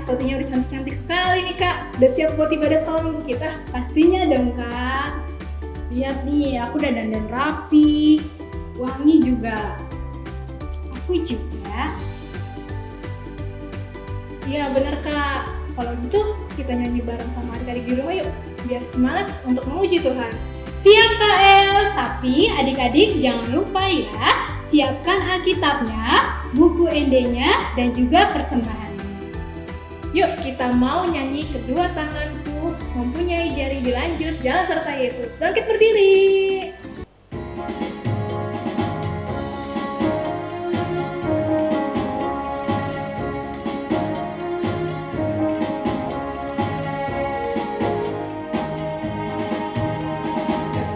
sepertinya udah cantik-cantik sekali nih Kak. Udah siap buat ibadah sekolah minggu kita? Pastinya dong Kak. Lihat nih, aku udah dandan rapi, wangi juga. Aku juga. Iya bener Kak. Kalau gitu kita nyanyi bareng sama adik-adik di rumah yuk, biar semangat untuk memuji Tuhan. Siap Kak El, tapi adik-adik jangan lupa ya, siapkan Alkitabnya, buku ND-nya, dan juga persembahan. Yuk kita mau nyanyi kedua tanganku mempunyai jari, dilanjut jalan serta Yesus. Bangkit berdiri.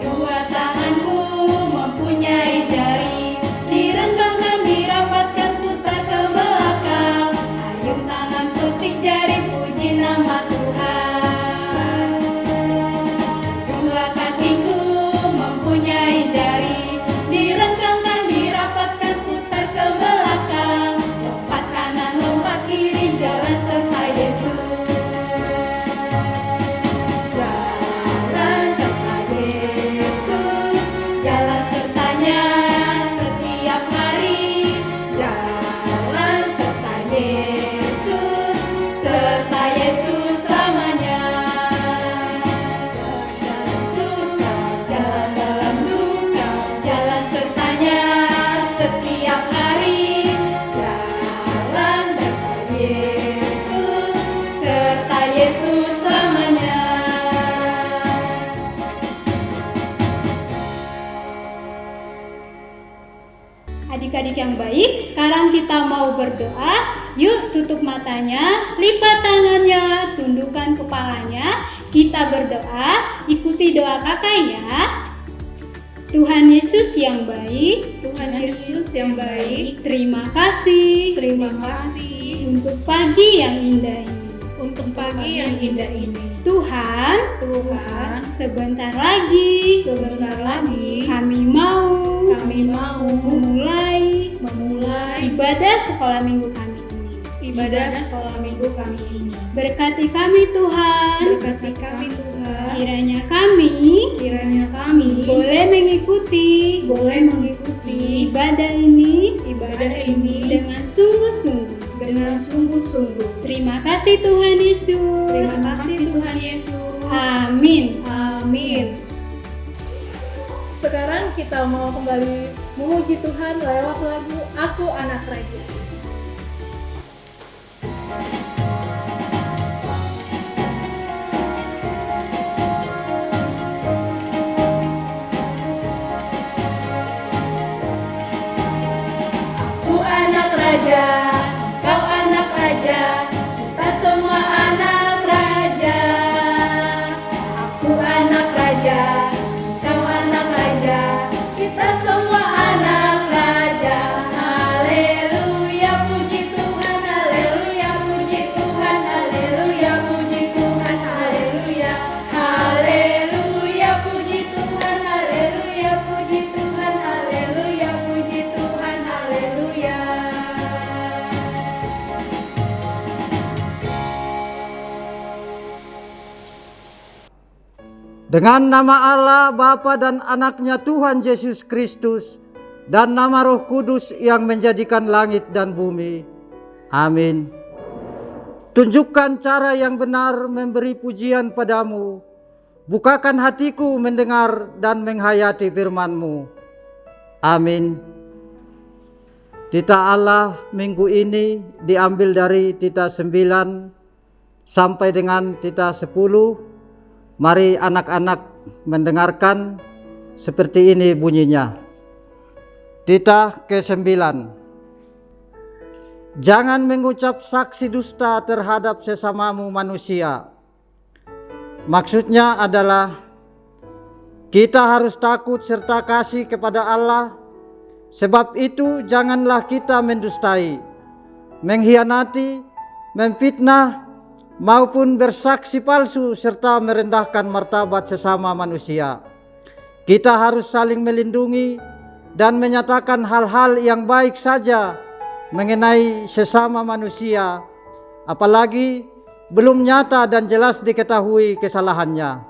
Kedua tanganku mempunyai jari, direnggangkan, dirapatkan, putar ke belakang. Ayung tangan petik jari, puji nama Tuhan. Kedua kakiku mempunyai jari, direnggangkan, dirapatkan, putar ke belakang. Lompat kanan, lompat kiri, jalan serta Yesus. Jalan serta Yesus, jalan sertanya setiap hari. Jalan serta Yesus selamanya. Dalam suka, jalan dalam duka, jalan sertanya setiap hari. Jalan serta Yesus selamanya. Adik-adik yang baik, sekarang kita mau berdoa. Yuk tutup matanya, lipat tangannya, tundukkan kepalanya. Kita berdoa, ikuti doa kakak ya. Tuhan Yesus yang baik, Tuhan Yesus yang baik, terima kasih terima kasih untuk pagi yang indah ini. untuk pagi yang indah ini. Tuhan, sebentar lagi kami mau memulai ibadah sekolah minggu kami ini. Sekolah minggu kami ini. Berkati kami Tuhan, Berkati kami Tuhan, kiranya kami boleh mengikuti ibadah ini dengan sungguh-sungguh. Terima kasih Tuhan Yesus. Terima kasih Tuhan Yesus. Amin. Amin. Sekarang kita mau kembali memuji Tuhan lewat lagu Aku Anak Raja. Aku anak raja, kau anak raja, kita semua anak raja. Aku anak raja, kau anak raja, kita semua anak raja. Haleluya, puji Tuhan, haleluya, puji Tuhan, haleluya, puji Tuhan, haleluya. Haleluya, puji Tuhan, haleluya, puji Tuhan, haleluya, puji Tuhan, haleluya. Dengan nama Allah Bapa dan Anaknya Tuhan Yesus Kristus dan nama Roh Kudus yang menjadikan langit dan bumi. Amin. Tunjukkan cara yang benar memberi pujian padamu. Bukakan hatiku mendengar dan menghayati firman-Mu. Amin. Tita Allah minggu ini diambil dari Tita 9 sampai dengan Tita 10. Mari anak-anak mendengarkan, seperti ini bunyinya. Tita ke-9. Jangan mengucap saksi dusta terhadap sesamamu manusia. Maksudnya adalah kita harus takut serta kasih kepada Allah. Sebab itu janganlah kita mendustai, mengkhianati, memfitnah, maupun bersaksi palsu serta merendahkan martabat sesama manusia. Kita harus saling melindungi dan menyatakan hal-hal yang baik saja mengenai sesama manusia, apalagi belum nyata dan jelas diketahui kesalahannya.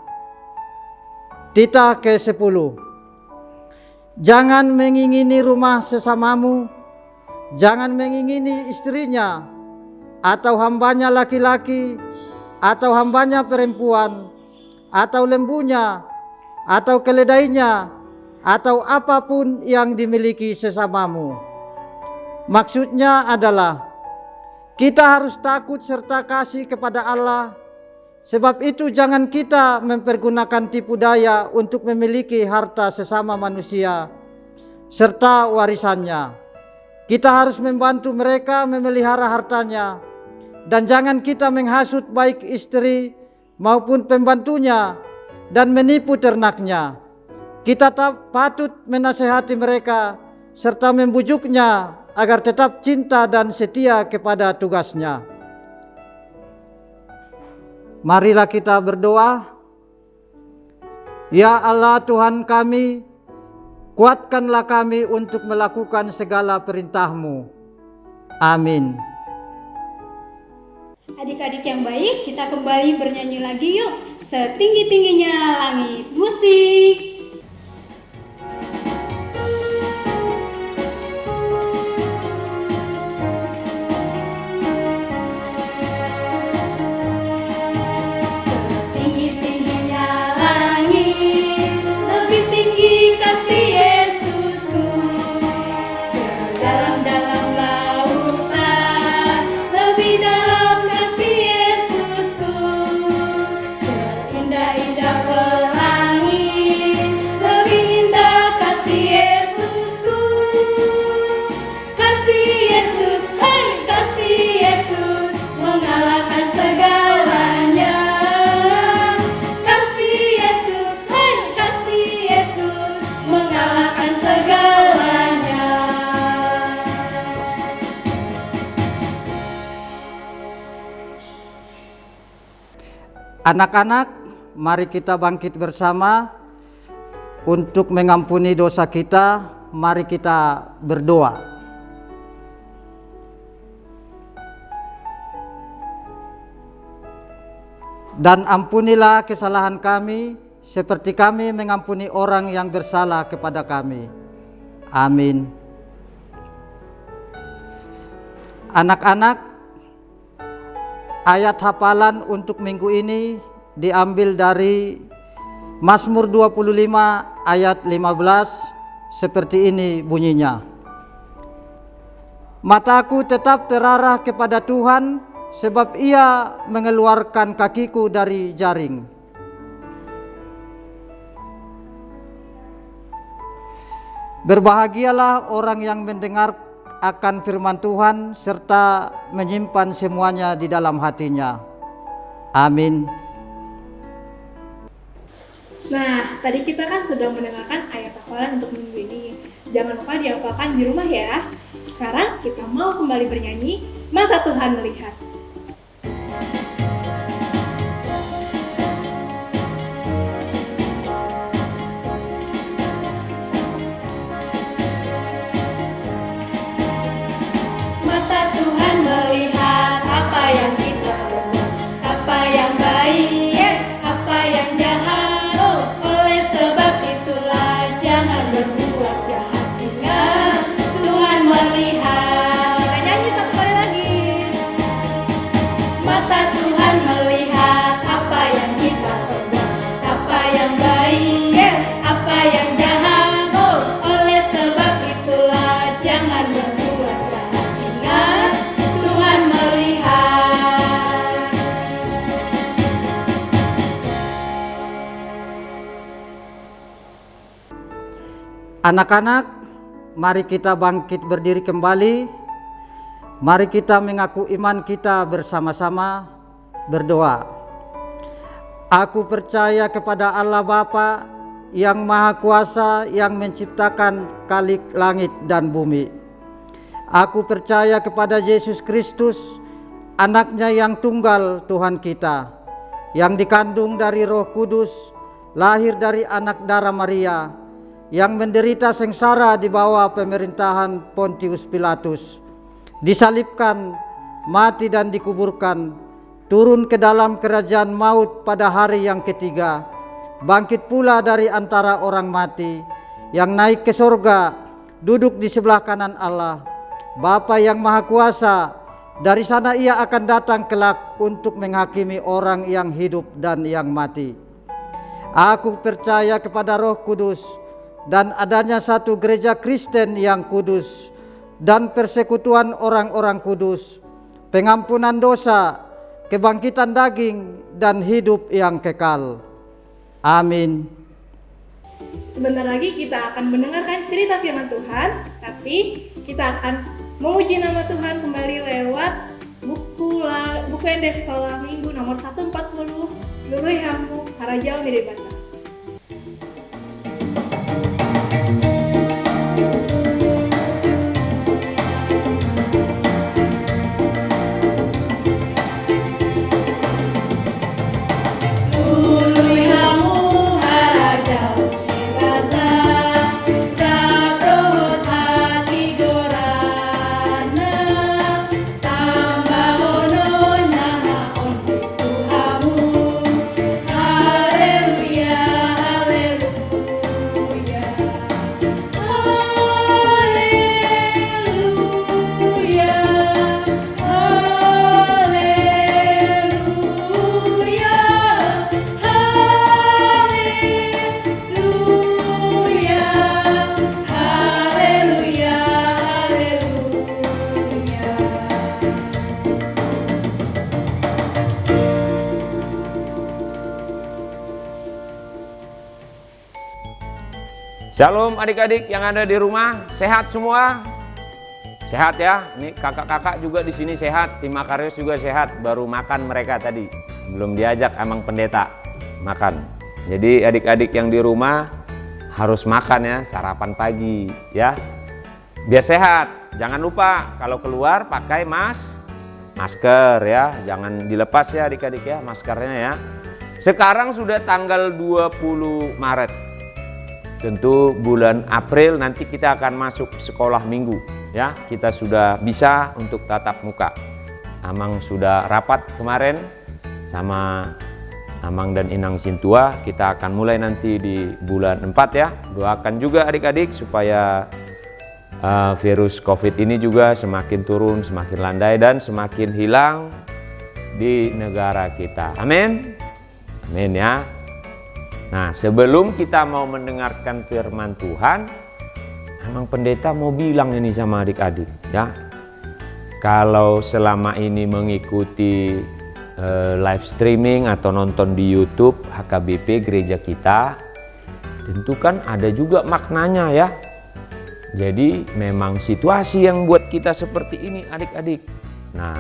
Tita ke-10. Jangan mengingini rumah sesamamu, jangan mengingini istrinya, atau hambanya laki-laki, atau hambanya perempuan, atau lembunya, atau keledainya, atau apapun yang dimiliki sesamamu. Maksudnya adalah kita harus takut serta kasih kepada Allah. Sebab itu jangan kita mempergunakan tipu daya untuk memiliki harta sesama manusia serta warisannya. Kita harus membantu mereka memelihara hartanya, dan jangan kita menghasut baik istri maupun pembantunya dan menipu ternaknya. Kita patut menasehati mereka serta membujuknya agar tetap cinta dan setia kepada tugasnya. Marilah kita berdoa. Ya Allah Tuhan kami, kuatkanlah kami untuk melakukan segala perintah-Mu. Amin. Adik-adik yang baik, kita kembali bernyanyi lagi yuk. Setinggi-tingginya langit. Musik. Setinggi-tingginya langit, lebih tinggi kasih Yesusku. Sedalam-dalam lautan, lebih dalam kasih Yesusku. Seindah-indah pelangi, lebih indah kasih Yesusku. Kasih Yesus, hai kasih Yesus, mengalahkan segalanya. Kasih Yesus, hai kasih Yesus, mengalahkan segalanya. Anak-anak, mari kita bangkit bersama untuk mengampuni dosa kita. Mari kita berdoa. Dan ampunilah kesalahan kami, seperti kami mengampuni orang yang bersalah kepada kami. Amin. Anak-anak, ayat hafalan untuk minggu ini diambil dari Mazmur 25 ayat 15, seperti ini bunyinya. Mataku tetap terarah kepada Tuhan, sebab Ia mengeluarkan kakiku dari jaring. Berbahagialah orang yang mendengar akan firman Tuhan serta menyimpan semuanya di dalam hatinya. Amin. Nah, tadi kita kan sudah mendengarkan ayat hafalan untuk minggu ini. Jangan lupa dihafalkan di rumah ya. Sekarang kita mau kembali bernyanyi, Mata Tuhan Melihat. Mata Tuhan melihat apa yang kita perbuat, apa yang baik, apa yang jahat. Oleh sebab itulah jangan berbuat jahat. Ingat, Tuhan melihat. Kita nyanyi satu kali lagi. Mata Tuhan melihat apa yang kita perbuat, apa yang baik, apa yang jahat. Oleh sebab itulah jangan berbuat jahat. Ingat, Tuhan melihat. Anak-anak, mari kita bangkit berdiri kembali. Mari kita mengaku iman kita bersama-sama berdoa. Aku percaya kepada Allah Bapa yang Maha Kuasa, yang menciptakan kalik langit dan bumi. Aku percaya kepada Yesus Kristus, Anaknya yang tunggal Tuhan kita, yang dikandung dari Roh Kudus, lahir dari anak darah Maria, yang menderita sengsara di bawah pemerintahan Pontius Pilatus, disalibkan, mati dan dikuburkan, turun ke dalam kerajaan maut pada hari yang ketiga, bangkit pula dari antara orang mati, yang naik ke surga, duduk di sebelah kanan Allah, Bapa yang Maha Kuasa. Dari sana ia akan datang kelak untuk menghakimi orang yang hidup dan yang mati. Aku percaya kepada Roh Kudus dan adanya satu gereja Kristen yang kudus dan persekutuan orang-orang kudus, pengampunan dosa, kebangkitan daging, dan hidup yang kekal. Amin. Sebentar lagi kita akan mendengarkan cerita firman Tuhan, tapi kita akan memuji nama Tuhan kembali lewat buku ND Sekolah Minggu nomor 140, Luluy Hambu Harajau Miribata. Shalom adik-adik yang ada di rumah, sehat semua? Sehat ya? Ini kakak-kakak juga di sini sehat, tim Makarios juga sehat, baru makan mereka tadi. Belum diajak emang pendeta makan. Jadi adik-adik yang di rumah harus makan ya, sarapan pagi ya. Biar sehat. Jangan lupa kalau keluar pakai masker ya, jangan dilepas ya adik-adik ya maskernya ya. Sekarang sudah tanggal 20 Maret. Tentu bulan April nanti kita akan masuk sekolah minggu ya. Kita sudah bisa untuk tatap muka. Amang sudah rapat kemarin sama Amang dan Inang Sintua. Kita akan mulai nanti di bulan 4 ya. Doakan juga adik-adik supaya virus COVID ini juga semakin turun, semakin landai dan semakin hilang di negara kita. Amin. Amin ya. Nah, sebelum kita mau mendengarkan firman Tuhan, Amang Pendeta mau bilang ini sama adik-adik ya. Kalau selama ini mengikuti live streaming atau nonton di YouTube HKBP gereja kita, tentu kan ada juga maknanya ya. Jadi memang situasi yang buat kita seperti ini adik-adik. Nah,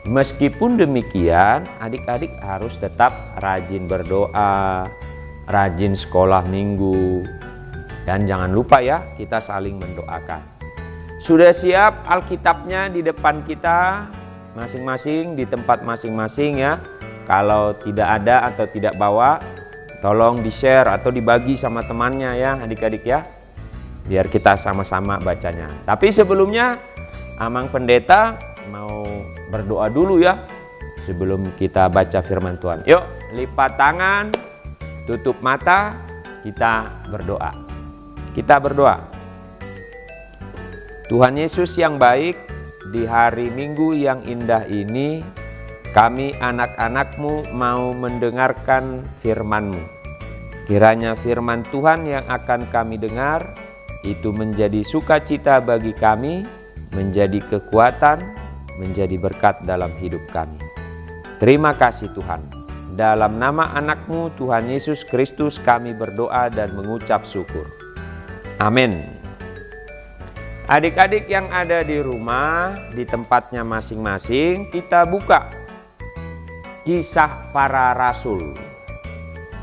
meskipun demikian, adik-adik harus tetap rajin berdoa, rajin sekolah minggu, dan jangan lupa ya kita saling mendoakan. Sudah siap Alkitabnya di depan kita masing-masing, di tempat masing-masing ya. Kalau tidak ada atau tidak bawa, tolong di-share atau dibagi sama temannya ya adik-adik ya, biar kita sama-sama bacanya. Tapi sebelumnya Amang Pendeta mau berdoa dulu ya sebelum kita baca firman Tuhan. Yuk lipat tangan, tutup mata, kita berdoa. Kita berdoa. Tuhan Yesus yang baik, di hari Minggu yang indah ini, kami anak-anak-Mu mau mendengarkan firman-Mu. Kiranya firman Tuhan yang akan kami dengar, itu menjadi sukacita bagi kami, menjadi kekuatan, menjadi berkat dalam hidup kami. Terima kasih Tuhan. Dalam nama anak-Mu Tuhan Yesus Kristus kami berdoa dan mengucap syukur. Amin. Adik-adik yang ada di rumah, di tempatnya masing-masing, kita buka Kisah Para Rasul.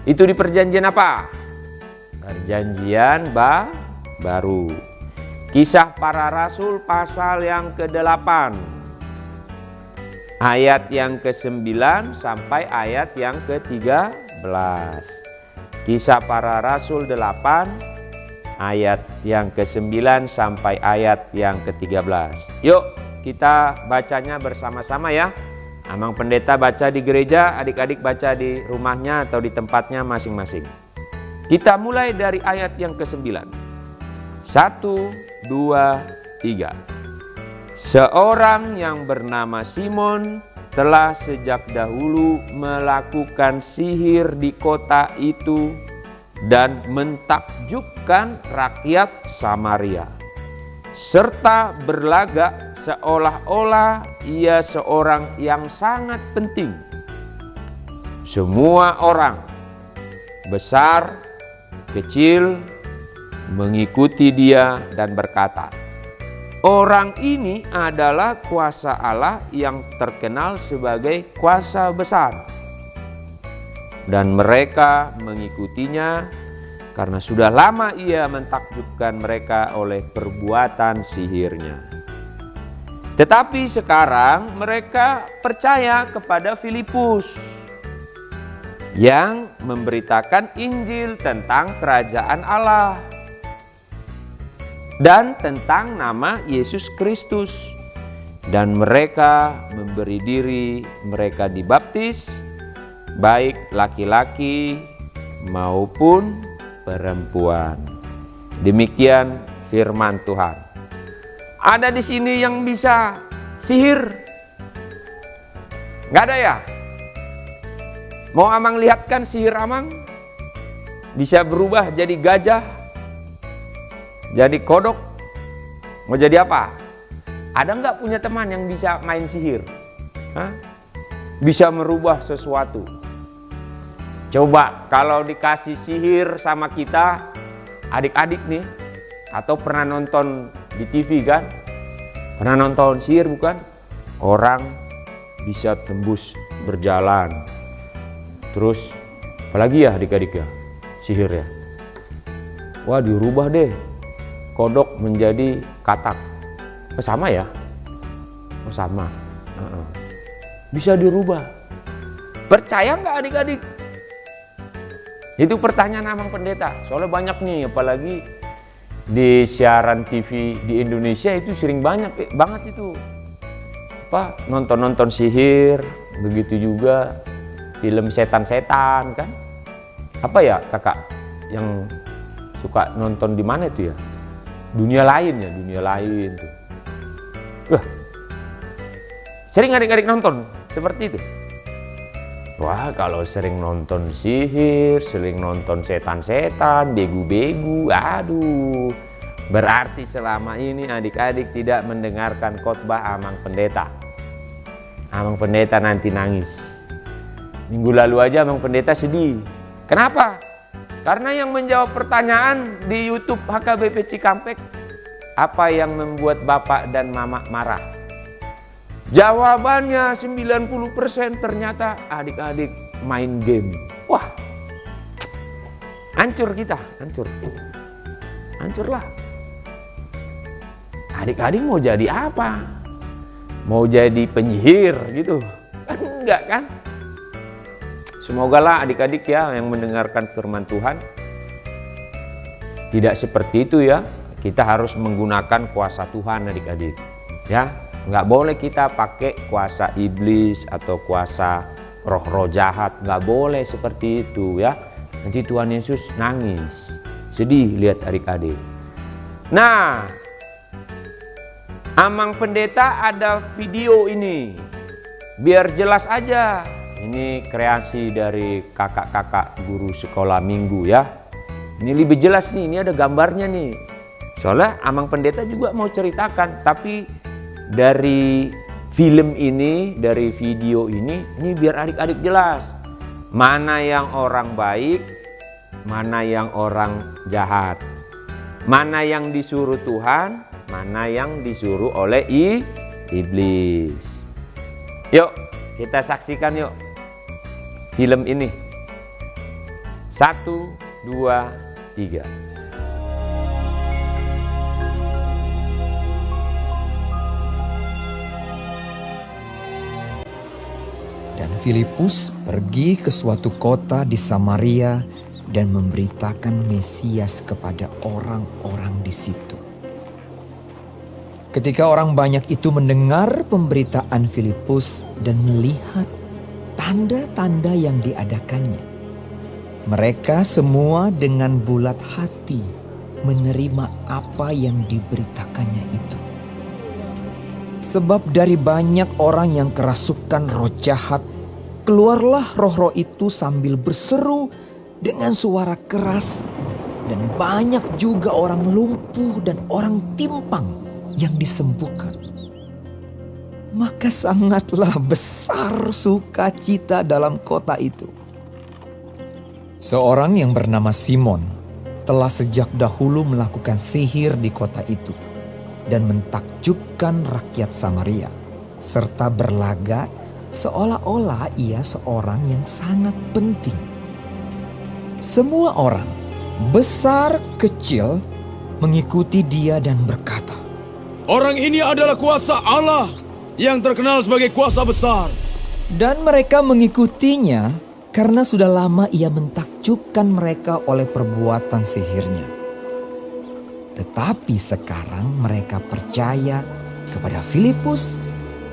Itu di perjanjian apa? Perjanjian baru. Kisah Para Rasul pasal yang ke-8. Ayat yang ke-9 sampai ayat yang ke-13. Kisah Para Rasul 8 ayat yang ke-9 sampai ayat yang ke-13. Yuk kita bacanya bersama-sama ya. Amang pendeta baca di gereja, adik-adik baca di rumahnya atau di tempatnya masing-masing. Kita mulai dari ayat yang ke-9. 1, 2, 3. Seorang yang bernama Simon telah sejak dahulu melakukan sihir di kota itu dan mentakjubkan rakyat Samaria, serta berlagak seolah-olah ia seorang yang sangat penting. Semua orang, besar, kecil, mengikuti dia dan berkata, orang ini adalah kuasa Allah yang terkenal sebagai kuasa besar. Dan mereka mengikutinya karena sudah lama ia mentakjubkan mereka oleh perbuatan sihirnya. Tetapi sekarang mereka percaya kepada Filipus yang memberitakan Injil tentang kerajaan Allah dan tentang nama Yesus Kristus. Dan mereka memberi diri mereka dibaptis, baik laki-laki maupun perempuan. Demikian firman Tuhan. Ada di sini yang bisa sihir? Nggak ada ya? Mau Amang lihatkan sihir Amang? Bisa berubah jadi gajah, jadi kodok, mau jadi apa? Ada nggak punya teman yang bisa main sihir? Hah? Bisa merubah sesuatu. Coba kalau dikasih sihir sama kita, adik-adik nih, atau pernah nonton di TV kan? Pernah nonton sihir bukan? Orang bisa tembus berjalan. Terus apalagi ya adik-adik ya? Sihir ya. Wah, dirubah deh. Kodok menjadi katak. Oh, sama ya? Oh, sama. Bisa dirubah. Percaya nggak adik-adik? Itu pertanyaan Amang Pendeta. Soalnya banyak nih, apalagi di siaran TV di Indonesia itu sering banget itu. Nonton-nonton sihir, begitu juga film setan-setan kan? Apa ya kakak yang suka nonton di mana itu ya? Dunia lain ya, dunia lain tuh. Wah, sering adik-adik nonton seperti itu. Wah, kalau sering nonton sihir, sering nonton setan-setan, begu-begu, aduh. Berarti selama ini adik-adik tidak mendengarkan khotbah Amang Pendeta. Amang Pendeta nanti nangis. Minggu lalu aja Amang Pendeta sedih. Kenapa? Karena yang menjawab pertanyaan di YouTube HKBP Cikampek, apa yang membuat Bapak dan Mama marah? Jawabannya 90% ternyata adik-adik main game. Wah, hancur kita, hancur. Hancurlah. Adik-adik mau jadi apa? Mau jadi penyihir gitu? Enggak kan? Semogalah adik-adik ya yang mendengarkan firman Tuhan tidak seperti itu ya. Kita harus menggunakan kuasa Tuhan adik-adik. Ya, nggak boleh kita pakai kuasa iblis atau kuasa roh-roh jahat. Nggak boleh seperti itu ya. Nanti Tuhan Yesus nangis, sedih lihat adik-adik. Nah, Amang Pendeta ada video ini, biar jelas aja. Ini kreasi dari kakak-kakak guru sekolah minggu ya. Ini lebih jelas nih, ini ada gambarnya nih. Soalnya Amang Pendeta juga mau ceritakan, tapi dari film ini, dari video ini biar adik-adik jelas. Mana yang orang baik, mana yang orang jahat. Mana yang disuruh Tuhan, mana yang disuruh oleh iblis. Yuk, kita saksikan yuk film ini. 1, 2, 3. Dan Filipus pergi ke suatu kota di Samaria dan memberitakan Mesias kepada orang-orang di situ. Ketika orang banyak itu mendengar pemberitaan Filipus dan melihat tanda-tanda yang diadakannya, mereka semua dengan bulat hati menerima apa yang diberitakannya itu. Sebab dari banyak orang yang kerasukan roh jahat, keluarlah roh-roh itu sambil berseru dengan suara keras, dan banyak juga orang lumpuh dan orang timpang yang disembuhkan. Maka sangatlah besar sukacita dalam kota itu. Seorang yang bernama Simon telah sejak dahulu melakukan sihir di kota itu dan mentakjubkan rakyat Samaria, serta berlaga seolah-olah ia seorang yang sangat penting. Semua orang, besar kecil, mengikuti dia dan berkata, Orang ini adalah kuasa Allah yang terkenal sebagai kuasa besar. dan mereka mengikutinya karena sudah lama ia mentakjubkan mereka oleh perbuatan sihirnya. Tetapi sekarang mereka percaya kepada Filipus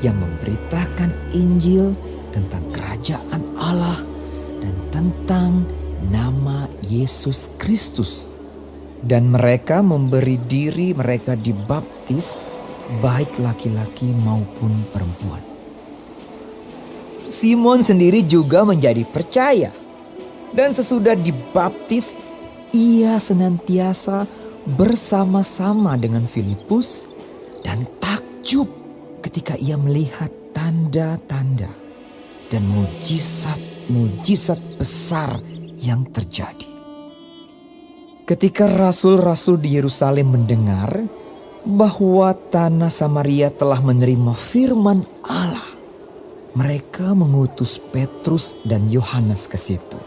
yang memberitakan Injil tentang kerajaan Allah dan tentang nama Yesus Kristus. Dan mereka memberi diri mereka dibaptis, baik laki-laki maupun perempuan. Simon sendiri juga menjadi percaya. Dan sesudah dibaptis, ia senantiasa bersama-sama dengan Filipus dan takjub ketika ia melihat tanda-tanda dan mujizat-mujizat besar yang terjadi. Ketika rasul-rasul di Yerusalem mendengar bahwa tanah Samaria telah menerima firman Allah, mereka mengutus Petrus dan Yohanes ke situ.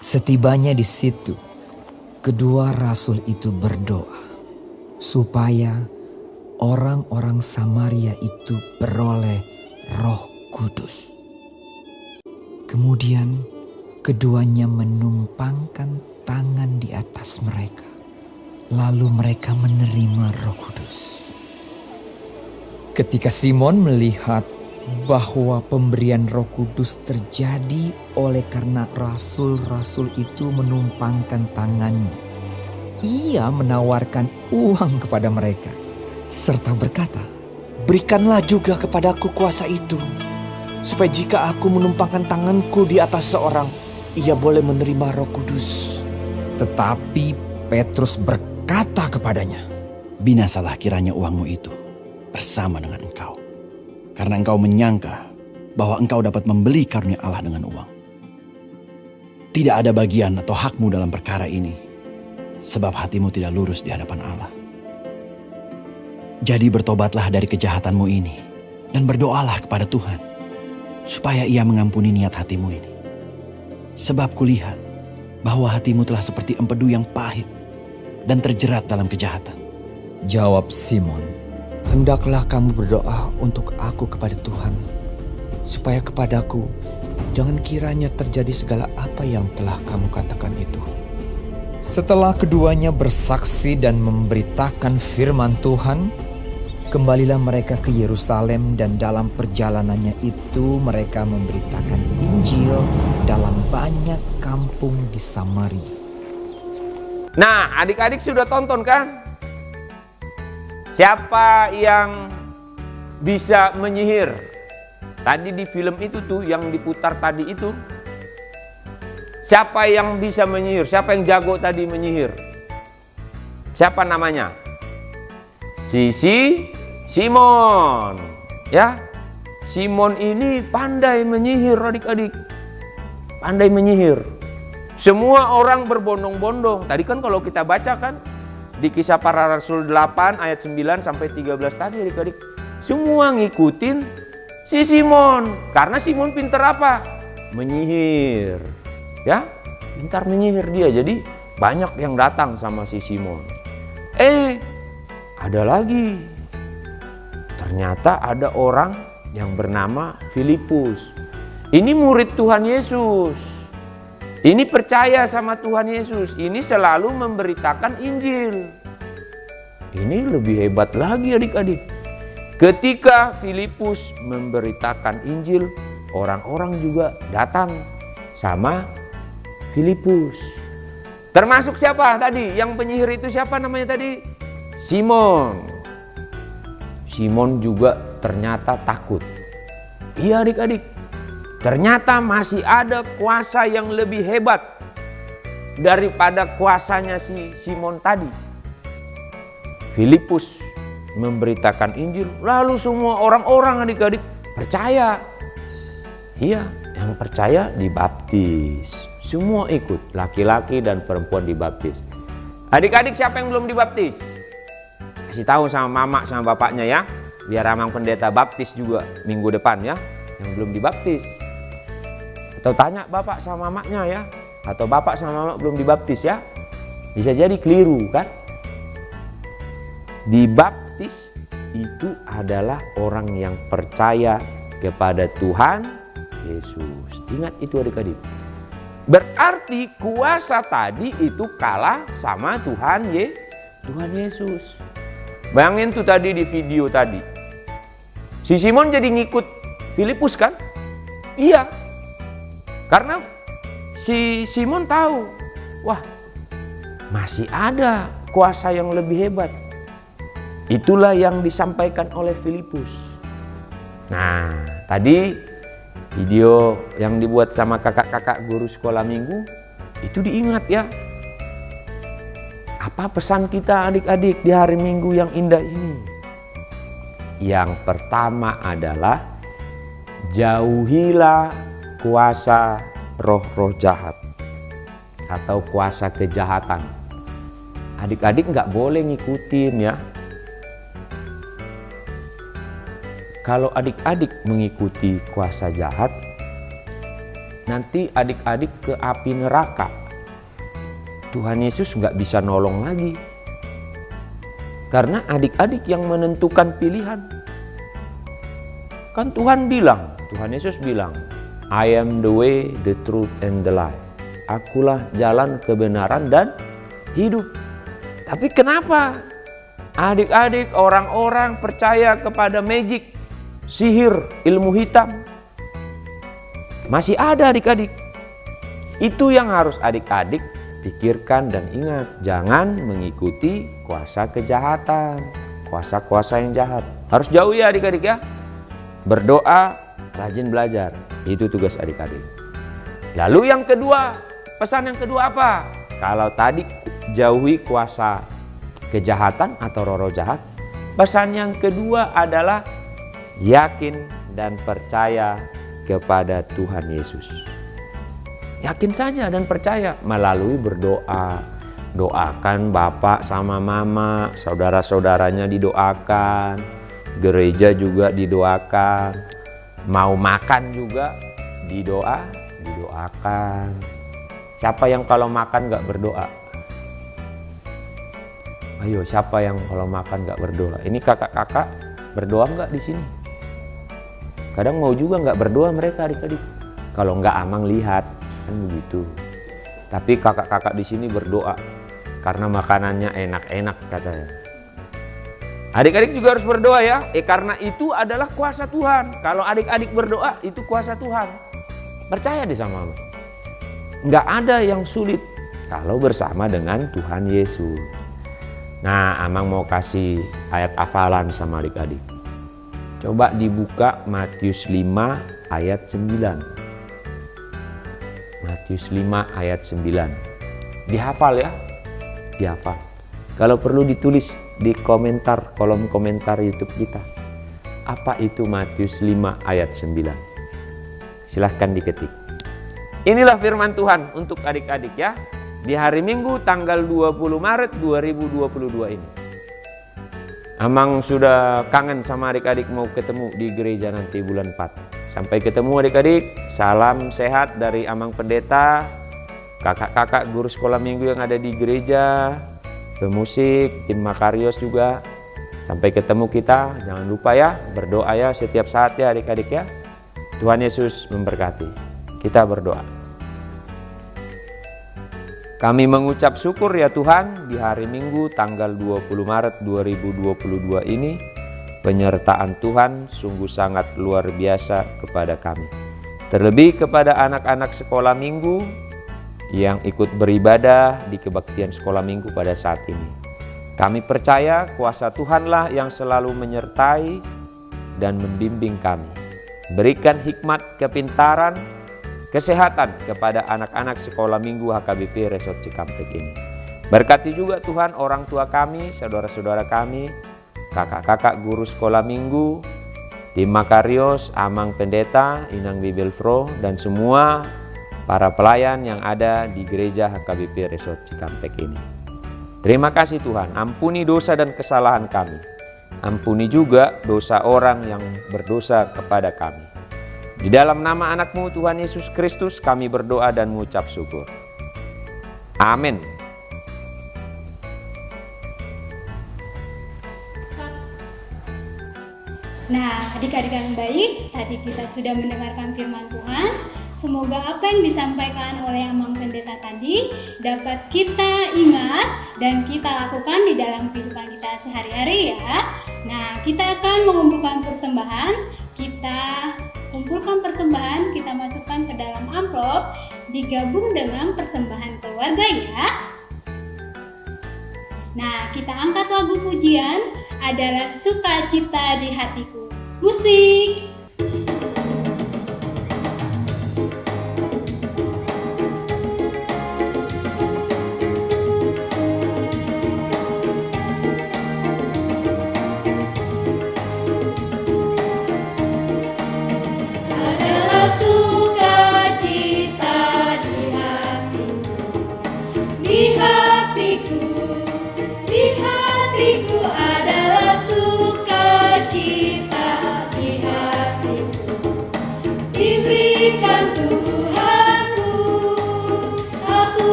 Setibanya di situ, kedua rasul itu berdoa supaya orang-orang Samaria itu beroleh Roh Kudus. Kemudian keduanya menumpangkan tangan di atas mereka. Lalu mereka menerima Roh Kudus. Ketika Simon melihat bahwa pemberian Roh Kudus terjadi oleh karena rasul-rasul itu menumpangkan tangannya, ia menawarkan uang kepada mereka serta berkata, Berikanlah juga kepadaku kuasa itu, supaya jika aku menumpangkan tanganku di atas seorang, ia boleh menerima Roh Kudus. Tetapi Petrus berkata kepadanya, Binasalah kiranya uangmu itu bersama dengan engkau, karena engkau menyangka bahwa engkau dapat membeli karunia Allah dengan uang. Tidak ada bagian atau hakmu dalam perkara ini, sebab hatimu tidak lurus di hadapan Allah. Jadi bertobatlah dari kejahatanmu ini dan berdoalah kepada Tuhan, supaya ia mengampuni niat hatimu ini. Sebab kulihat bahwa hatimu telah seperti empedu yang pahit dan terjerat dalam kejahatan. jawab Simon, Hendaklah kamu berdoa untuk aku kepada Tuhan, supaya kepadaku jangan kiranya terjadi segala apa yang telah kamu katakan itu. Setelah keduanya bersaksi dan memberitakan firman Tuhan, kembalilah mereka ke Yerusalem, dan dalam perjalanannya itu mereka memberitakan Injil dalam banyak kampung di Samaria. Nah, adik-adik sudah tonton kan? Siapa yang bisa menyihir? Tadi di film itu tuh yang diputar tadi itu. Siapa yang bisa menyihir? Siapa yang jago tadi menyihir? Siapa namanya? Simon. Ya. Simon ini pandai menyihir adik-adik. Pandai menyihir. Semua orang berbondong-bondong. Tadi kan kalau kita baca kan di Kisah Para Rasul 8 ayat 9 sampai 13 tadi adik-adik. Semua ngikutin si Simon. Karena Simon pintar apa? Menyihir. Ya, pintar menyihir dia. Jadi banyak yang datang sama si Simon. Ada lagi. Ternyata ada orang yang bernama Filipus. Ini murid Tuhan Yesus. Ini percaya sama Tuhan Yesus. Ini selalu memberitakan Injil. ini lebih hebat lagi adik-adik. Ketika Filipus memberitakan Injil, orang-orang juga datang sama Filipus. Termasuk siapa tadi? Yang penyihir itu siapa namanya tadi? Simon. Simon juga ternyata takut. Iya adik-adik, ternyata masih ada kuasa yang lebih hebat daripada kuasanya si Simon tadi. Filipus memberitakan Injil, lalu semua orang-orang adik-adik percaya. Iya, yang percaya dibaptis. Semua ikut, laki-laki dan perempuan dibaptis. Adik-adik siapa yang belum dibaptis? Kasih tahu sama mama sama bapaknya ya, biar Amang Pendeta baptis juga minggu depan ya, yang belum dibaptis. Atau tanya bapak sama mamanya ya, atau bapak sama mama belum dibaptis ya. Bisa jadi keliru kan? Dibaptis itu adalah orang yang percaya kepada Tuhan Yesus. Ingat itu adik-adik. Berarti kuasa tadi itu kalah sama Tuhan Yesus. Bayangin tuh tadi di video tadi. Si Simon jadi ngikut Filipus kan? Iya. Karena si Simon tahu, wah masih ada kuasa yang lebih hebat. Itulah yang disampaikan oleh Filipus. Nah, tadi video yang dibuat sama kakak-kakak guru sekolah minggu itu diingat ya. Apa pesan kita adik-adik di hari Minggu yang indah ini? Yang pertama adalah jauhilah kuasa roh-roh jahat atau kuasa kejahatan. Adik-adik nggak boleh ngikutin ya. Kalau adik-adik mengikuti kuasa jahat, nanti adik-adik ke api neraka. Tuhan Yesus nggak bisa nolong lagi. Karena adik-adik yang menentukan pilihan. Kan Tuhan Yesus bilang, I am the way, the truth, and the life. Akulah jalan kebenaran dan hidup. Tapi kenapa adik-adik orang-orang percaya kepada magic, sihir, ilmu hitam? Masih ada adik-adik. Itu yang harus adik-adik pikirkan dan ingat. Jangan mengikuti kuasa kejahatan, kuasa-kuasa yang jahat. Harus jauh ya adik-adik ya. Berdoa, rajin belajar. Itu tugas adik-adik. Lalu yang kedua, pesan yang kedua apa? Kalau tadi jauhi kuasa kejahatan atau roh-roh jahat, pesan yang kedua adalah yakin dan percaya kepada Tuhan Yesus. Yakin saja dan percaya melalui berdoa. Doakan bapak sama mama, saudara-saudaranya didoakan, gereja juga didoakan, mau makan juga didoakan. Siapa yang kalau makan gak berdoa? Ayo, siapa yang kalau makan gak berdoa? Ini kakak-kakak berdoa gak di sini? Kadang mau juga nggak berdoa mereka adik-adik. Kalau nggak Amang lihat kan begitu. Tapi kakak-kakak di sini berdoa karena makanannya enak-enak katanya. Adik-adik juga harus berdoa ya. Karena itu adalah kuasa Tuhan. Kalau adik-adik berdoa itu kuasa Tuhan. Percaya deh sama Amang. Nggak ada yang sulit kalau bersama dengan Tuhan Yesus. Nah, Amang mau kasih ayat hafalan sama adik-adik. Coba dibuka Matius 5 ayat 9. Matius 5 ayat 9. Dihafal ya. Dihafal. Kalau perlu ditulis di komentar, kolom komentar YouTube kita. Apa itu Matius 5 ayat 9? Silahkan diketik. Inilah firman Tuhan untuk adik-adik ya. Di hari Minggu tanggal 20 Maret 2022 ini. Amang sudah kangen sama adik-adik mau ketemu di gereja nanti bulan 4. Sampai ketemu adik-adik. Salam sehat dari Amang Pendeta, kakak-kakak guru sekolah minggu yang ada di gereja, pemusik, tim Makarios juga. Sampai ketemu kita. Jangan lupa ya berdoa ya setiap saat ya adik-adik ya. Tuhan Yesus memberkati. Kita berdoa. Kami mengucap syukur ya Tuhan, di hari Minggu tanggal 20 Maret 2022 ini, penyertaan Tuhan sungguh sangat luar biasa kepada kami. Terlebih kepada anak-anak sekolah minggu yang ikut beribadah di kebaktian sekolah minggu pada saat ini. Kami percaya kuasa Tuhanlah yang selalu menyertai dan membimbing kami. Berikan hikmat, kepintaran, kesehatan kepada anak-anak sekolah minggu HKBP Resort Cikampek ini. Berkati juga Tuhan orang tua kami, saudara-saudara kami, kakak-kakak guru sekolah minggu, tim Makarios, Amang Pendeta, Inang Bibelfro, dan semua para pelayan yang ada di gereja HKBP Resort Cikampek ini. Terima kasih Tuhan, ampuni dosa dan kesalahan kami. Ampuni juga dosa orang yang berdosa kepada kami. Di dalam nama anak-Mu Tuhan Yesus Kristus kami berdoa dan mengucap syukur. Amin. Nah, adik-adik yang baik, tadi kita sudah mendengarkan firman Tuhan. Semoga apa yang disampaikan oleh Amang Pendeta tadi dapat kita ingat dan kita lakukan di dalam kehidupan kita sehari-hari ya. Nah, kita akan mengumpulkan persembahan. Kita kumpulkan persembahan, kita masukkan ke dalam amplop, digabung dengan persembahan keluarga ya. Nah, kita angkat lagu pujian adalah Sukacita di Hatiku. Musik.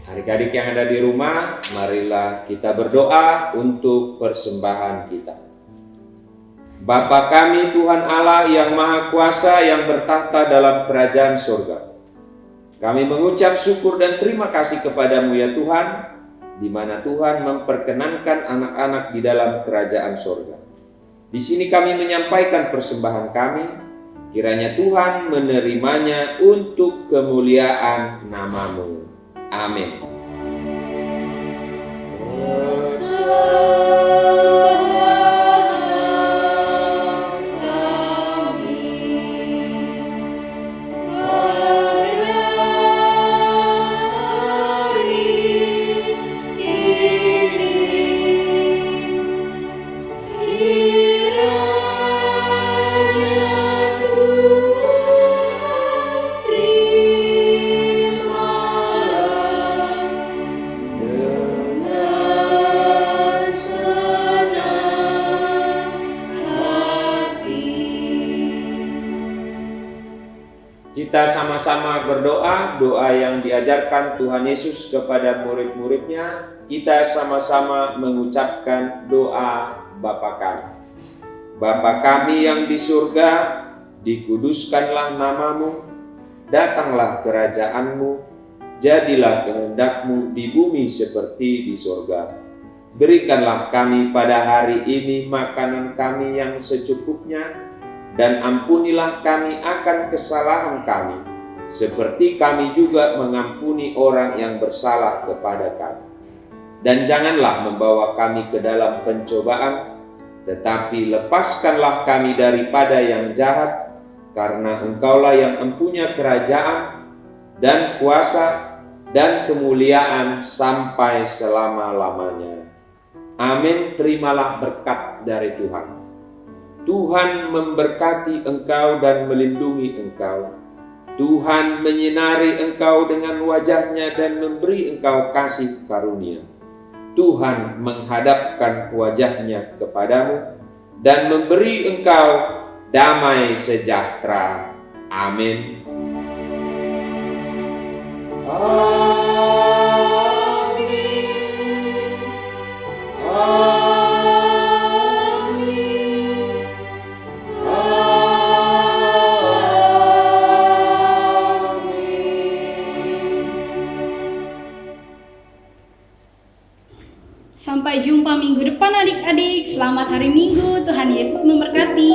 Adik-adik yang ada di rumah, marilah kita berdoa untuk persembahan kita. Bapa kami Tuhan Allah yang Maha Kuasa yang bertahta dalam kerajaan surga. Kami mengucap syukur dan terima kasih kepadamu ya Tuhan, di mana Tuhan memperkenankan anak-anak di dalam kerajaan surga. Di sini kami menyampaikan persembahan kami, kiranya Tuhan menerimanya untuk kemuliaan nama-Mu. Amin. Kita sama-sama berdoa, doa yang diajarkan Tuhan Yesus kepada murid-muridnya. Kita sama-sama mengucapkan doa Bapa kami. Bapa kami yang di surga, dikuduskanlah nama-Mu, datanglah kerajaan-Mu, jadilah kehendak-Mu di bumi seperti di surga. Berikanlah kami pada hari ini makanan kami yang secukupnya, dan ampunilah kami akan kesalahan kami, seperti kami juga mengampuni orang yang bersalah kepada kami. Dan janganlah membawa kami ke dalam pencobaan, tetapi lepaskanlah kami daripada yang jahat, karena Engkaulah yang mempunyai kerajaan, dan kuasa, dan kemuliaan sampai selama-lamanya. Amin. Terimalah berkat dari Tuhan. Tuhan memberkati engkau dan melindungi engkau. Tuhan menyinari engkau dengan wajah-Nya dan memberi engkau kasih karunia. Tuhan menghadapkan wajahnya kepadamu dan memberi engkau damai sejahtera. Amin. Sampai jumpa minggu depan adik-adik. Selamat hari Minggu. Tuhan Yesus memberkati.